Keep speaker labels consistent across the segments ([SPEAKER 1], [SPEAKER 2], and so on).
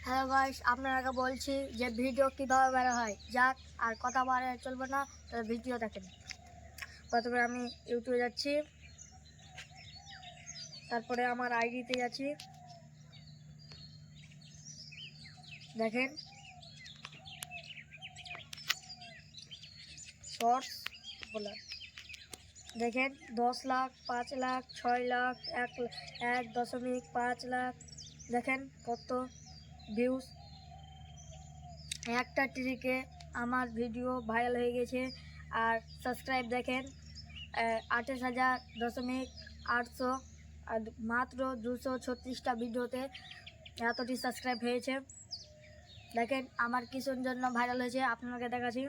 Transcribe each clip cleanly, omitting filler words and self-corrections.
[SPEAKER 1] Hello guys, আপনাকে বলছি যে ভিডিও কীভাবে বের হয়। যাক আর কথা বাড়ে চলবে না, তাহলে ভিডিও দেখেন। প্রথমে আমি ইউটিউবে যাচ্ছি, তারপরে আমার আইডিতে যাচ্ছি। দেখেন শর্টস বলে দেখেন 10 লাখ, 5 লাখ, 6 লাখ, 1.5 লাখ। দেখেন কত ভিউজ। একটা ট্রিকে আমার ভিডিও ভাইরাল হয়ে গেছে। আর সাবস্ক্রাইব দেখেন 28,800, আর মাত্র 236টা ভিডিওতে এতটি সাবস্ক্রাইব হয়েছে। দেখেন আমার কিসের জন্য ভাইরাল হয়েছে, আপনাকে দেখাচ্ছি।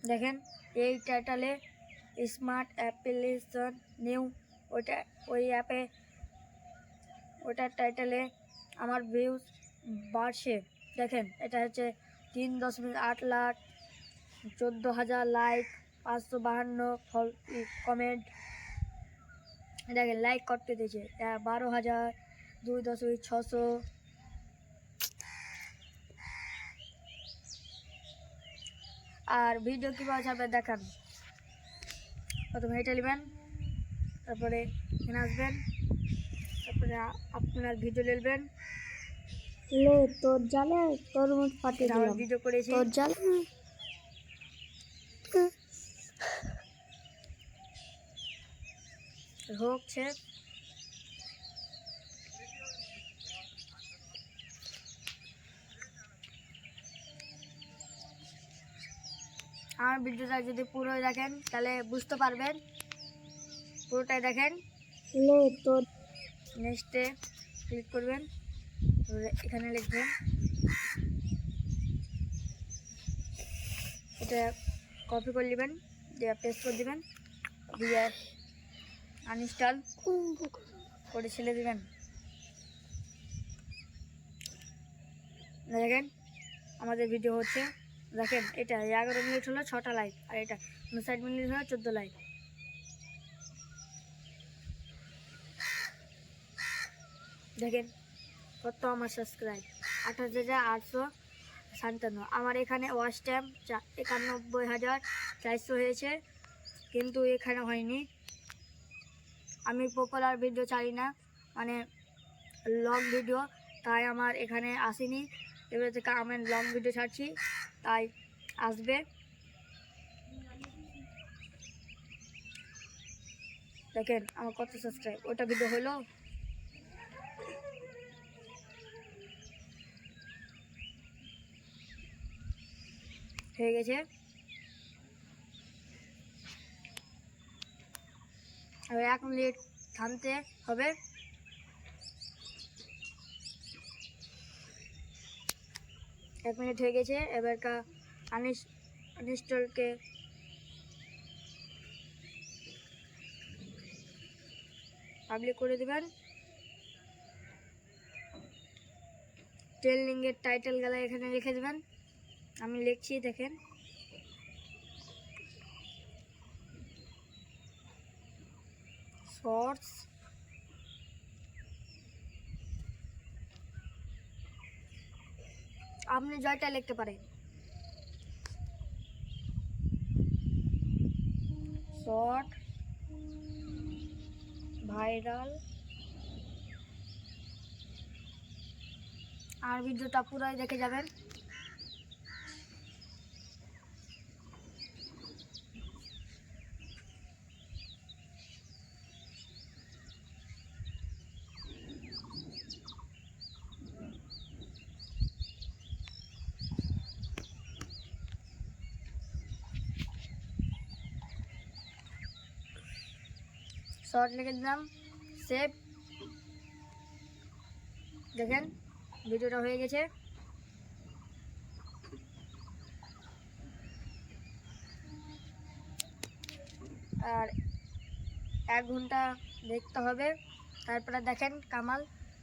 [SPEAKER 1] দেখেন এই টাইটেলে স্মার্ট অ্যাপ্লিকেশন নিউ, ওই অ্যাপে ওটার টাইটেলে আমার ভিউজ বাড়ছে। দেখেন এটা হচ্ছে 3.8 লাখ, 14,000 লাইক, 552 কমেন্ট। দেখেন লাইক করতে দিয়েছে 12,000, 2.600। আর ভিডিও কীভাবে ছাড়বে দেখান। প্রথমে এটা নেবেন, তারপরে এখানে আসবেন, তারপরে আপনার ভিডিও নেবেন।
[SPEAKER 2] তোর জালে তোর মুখ ফাটিয়ে দিলাম।
[SPEAKER 1] ভিডিও করেছি
[SPEAKER 2] তোর জালে
[SPEAKER 1] হচ্ছে। আমার ভিডিওটা যদি পুরো দেখেন তাহলে বুঝতে পারবেন। পুরোটাই দেখেন।
[SPEAKER 2] তোর
[SPEAKER 1] নেক্সটে ক্লিক করবেন, এখানে লিখবেন, এটা কপি করে নেবেন, দিয়ে পেস্ট করে দেবেন, দিয়ে আনইনস্টল করে ছেড়ে দেবেন। দেখেন আমাদের ভিডিও হচ্ছে। দেখেন এটা 11 মিনিট হলো 6টা লাইক, আর এটা 59 মিনিট হলো 14 লাইক। দেখেন কত আমার সাবস্ক্রাইব 28,857। আমার এখানে ওয়াচ টাইম 91,400 হয়েছে, কিন্তু এখানে হয়নি। আমি পপুলার ভিডিও ছাড়ি না, মানে লং ভিডিও, তাই আমার এখানে আসেনি। এবার থেকে আমি লং ভিডিও ছাড়ছি, তাই আসবে। দেখেন আমার কত সাবস্ক্রাইব। ওটা ভিডিও হলো হয়ে গেছে। আর 1 মিনিট থামতে হবে। এক মিনিট হয়ে গেছে। এবারকার আনইনস্টলকে পাবলিক করে দেবেন। ট্রেলিংয়ের টাইটেল গেলা এখানে লিখে দেবেন। আমি লিখছি, দেখেন শর্টস। আপনি জয়টা লিখতে পারেন, শর্ট ভাইরাল। আর ভিডিওটা পুরোই দেখে যাবেন। শর্ট লিখে দিলাম, সেভ। দেখেন ভিডিওটা হয়ে গেছে। আর 1 ঘন্টা দেখতে হবে, তারপরে দেখেন কামাল।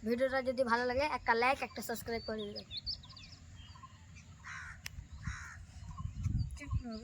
[SPEAKER 1] ভিডিওটা যদি ভালো লাগে একটা লাইক, একটা সাবস্ক্রাইব করে দেবেন।